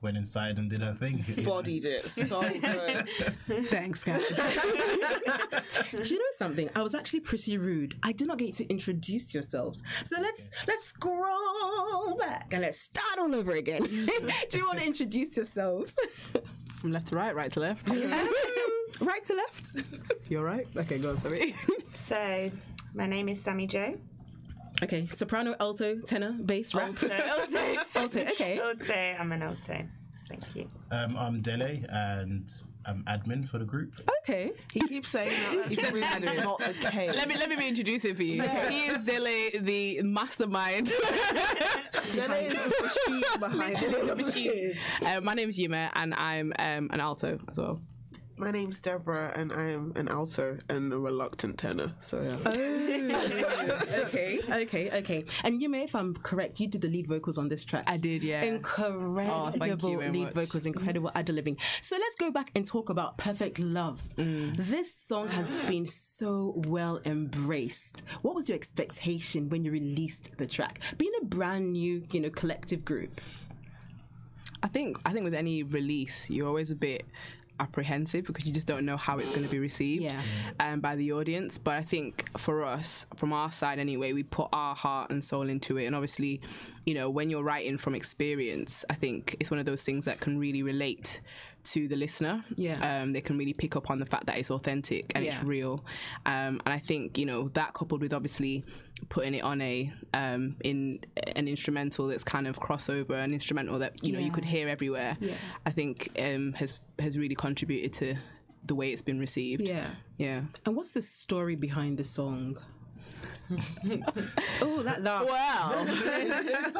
went inside and did her thing. Bodied it so good. Thanks, guys. Do you know something? I was actually pretty rude. I did not get to introduce yourselves. So let's scroll back and let's start all over again. Do you want to introduce yourselves? From left to right to left. Right to left. You're right. Okay, go on, sorry. So, my name is Sammy Jo. Okay, soprano, alto, tenor, bass, rap. Alto. Okay. Alto. I'm an alto. Thank you. I'm Dele, and I'm admin for the group. Okay. He keeps saying that. That's really not the case. Let me reintroduce him for you. He is Dele, the mastermind. Dele is the machine behind it. My name is Yuma, and I'm an alto as well. My name's Deborah, and I'm an alto and a reluctant tenor. So yeah. Oh, okay. And you may, if I'm correct, you did the lead vocals on this track. I did, yeah. Incredible lead much. vocals, incredible ad-libbing. So let's go back and talk about Perfect Love. This song has been so well embraced. What was your expectation when you released the track? Being a brand new, collective group. I think with any release, you're always a bit apprehensive because you just don't know how it's going to be received by the audience. But I think for us, from our side anyway, we put our heart and soul into it. And obviously, when you're writing from experience, I think it's one of those things that can really relate to the listener. They can really pick up on the fact that it's authentic and it's real. And I think, that coupled with obviously putting it on in an instrumental that's kind of crossover, an instrumental that, you could hear everywhere, I think has really contributed to the way it's been received. Yeah. And what's the story behind the song? Oh, that laugh! Wow,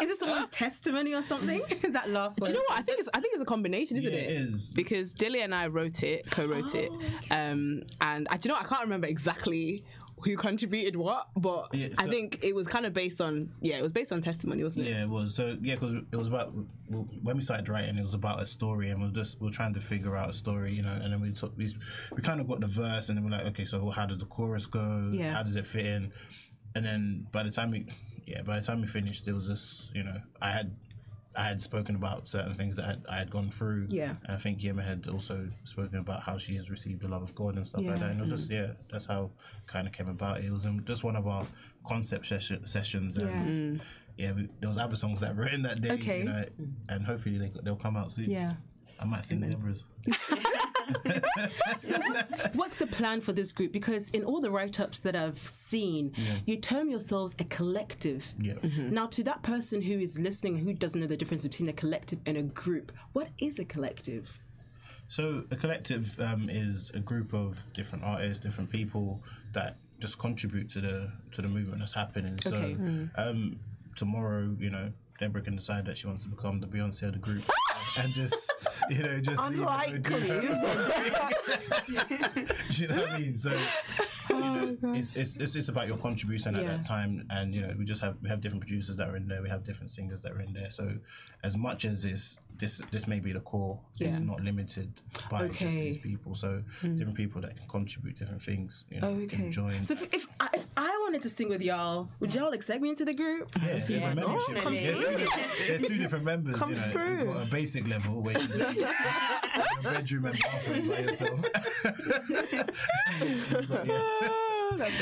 is it someone's testimony or something? That laugh. Do you know what? I think it's a combination, isn't it? It is. Because Dilly and I co-wrote it, and do you know what? I can't remember exactly who contributed what, but I think it was kind of based on testimony, wasn't it? Yeah, it was. So because it was about when we started writing, it was about a story, and we're trying to figure out a story, and then we kind of got the verse, and then we're like, okay, so how does the chorus go? How does it fit in? And then by the time we finished, there was this, I had spoken about certain things that I had gone through. And I think Yema had also spoken about how she has received the love of God and stuff like that. And it was just, that's how it kind of came about. It was just one of our concept sessions. And there was other songs that were in that day, and hopefully they'll come out soon. I might sing Deborah's. So what's the plan for this group? Because in all the write-ups that I've seen, you term yourselves a collective. Now, to that person who is listening, who doesn't know the difference between a collective and a group, what is a collective? So a collective is a group of different artists, different people that just contribute to the movement that's happening. So tomorrow, Deborah can decide that she wants to become the Beyonce of the group. And just unlikely. You know what I mean? So it's just about your contribution at that time, and we have different producers that are in there, we have different singers that are in there. So as much as this may be the core, it's not limited by just these people. So different people that can contribute different things, can join. So if I wanted to sing with y'all, would y'all accept me into the group? Yeah, there's a membership. There's two different members. Come through. You've got a basic level where you live in your bedroom and bathroom by yourself. That's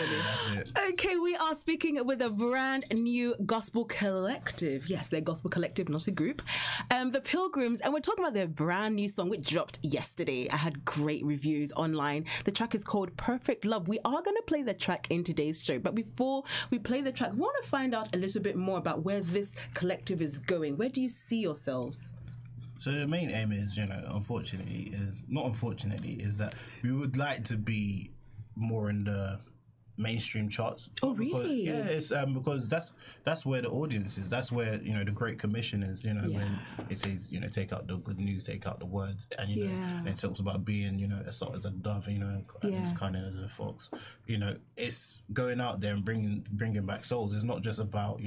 it. Okay, we are speaking with a brand new gospel collective. Yes, they're gospel collective, not a group. The Pilgrims, and we're talking about their brand new song which dropped yesterday. I had great reviews online. The track is called Perfect Love. We are going to play the track in today's show, but before we play the track, we want to find out a little bit more about where this collective is going. Where do you see yourselves? So the main aim is, is that we would like to be more in the mainstream charts. Oh, really? It's because that's where the audience is. That's where the Great Commission is. When it says take out the good news, take out the words, and and it talks about being as soft as a dove, and as cunning as a fox. It's going out there and bringing back souls. It's not just about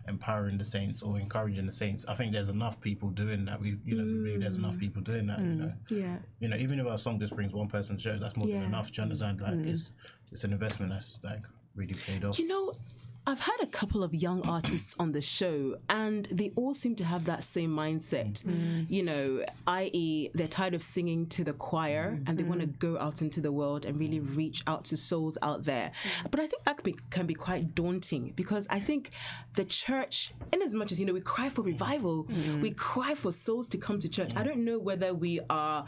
empowering the saints or encouraging the saints. I think there's enough people doing that. We believe there's enough people doing that. Even if our song just brings one person to church, that's more than enough. Do you understand? Like it's an investment that's like really paid off. I've had a couple of young artists on the show, and they all seem to have that same mindset. You know, i.e., they're tired of singing to the choir and they want to go out into the world and really reach out to souls out there. But I think that can be quite daunting, because I think the church, in as much as, you know, we cry for revival, we cry for souls to come to church. I don't know whether we are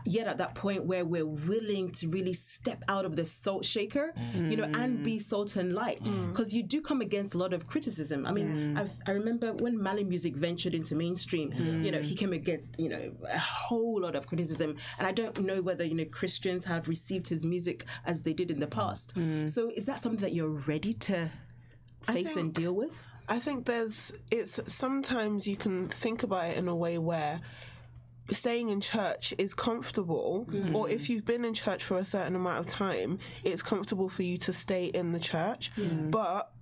yet at that point where we're willing to really step out of the salt shaker, you know, and be salt and light, because you do come against a lot of criticism. I mean, I remember when Mali music ventured into mainstream, you know, he came against, you know, a whole lot of criticism, and I don't know whether, you know, Christians have received his music as they did in the past. So is that something that you're ready to face and deal with? I think sometimes you can think about it in a way where staying in church is comfortable, or if you've been in church for a certain amount of time, it's comfortable for you to stay in the church. But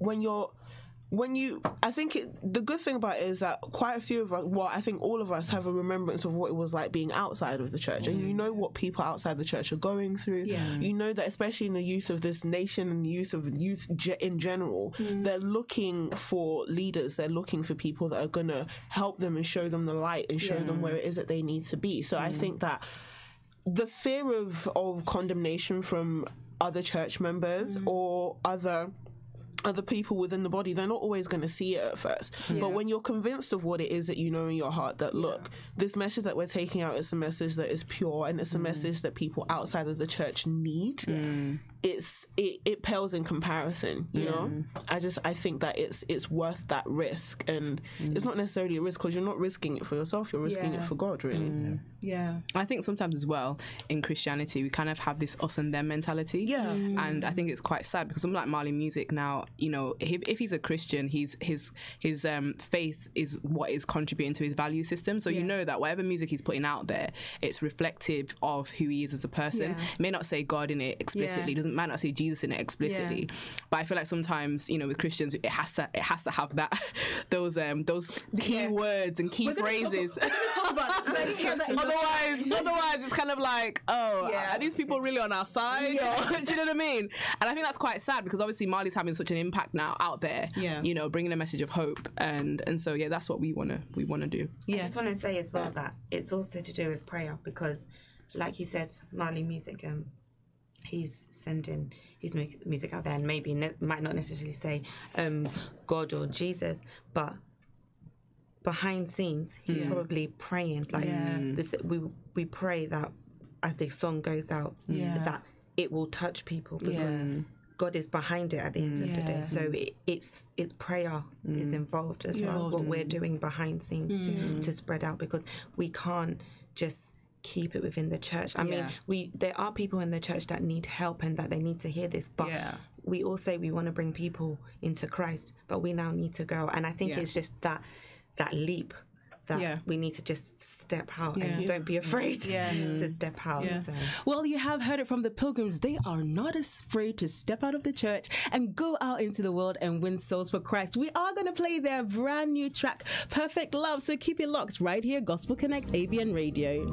I think the good thing about it is that quite a few of us, well, I think all of us have a remembrance of what it was like being outside of the church, and you know what people outside the church are going through. You know that especially in the youth of this nation and the youth in general, they're looking for leaders, they're looking for people that are going to help them and show them the light and show them where it is that they need to be. So I think that the fear of condemnation from other church members or other people within the body, they're not always going to see it at first. But when you're convinced of what it is that you know in your heart, that look, this message that we're taking out is a message that is pure, and it's a message that people outside of the church need, it pales in comparison, you know? I think that it's worth that risk, and it's not necessarily a risk because you're not risking it for yourself, you're risking it for God, really. I think sometimes as well in Christianity we kind of have this us and them mentality, and I think it's quite sad because something like Mali music now, you know, if he's a Christian, his faith is what is contributing to his value system. So you know that whatever music he's putting out there, it's reflective of who he is as a person. It may not say God in it explicitly, might not say Jesus in it explicitly, but I feel like sometimes, you know, with Christians, it has to have that those key words and key phrases. Otherwise, it's kind of like, are these people really on our side? Do you know what I mean? And I think that's quite sad because obviously Mali's having such an impact now out there, you know, bringing a message of hope, and so that's what we want to do. I just want to say as well that it's also to do with prayer, because like you said, Mali music, he's sending his music out there, and maybe might not necessarily say God or Jesus, but behind scenes he's probably praying, like this, we pray that as the song goes out, that it will touch people, because God is behind it at the end of the day. So it's prayer is involved as well. What we're doing behind scenes to spread out, because we can't just keep it within the church. I mean, there are people in the church that need help and that they need to hear this, but we all say we want to bring people into Christ, but we now need to go. And I think it's just that leap that we need to just step out and don't be afraid to step out. So. Well, you have heard it from the Pilgrims. They are not afraid to step out of the church and go out into the world and win souls for Christ. We are going to play their brand new track, Perfect Love. So keep your locks right here, Gospel Connect, ABN Radio.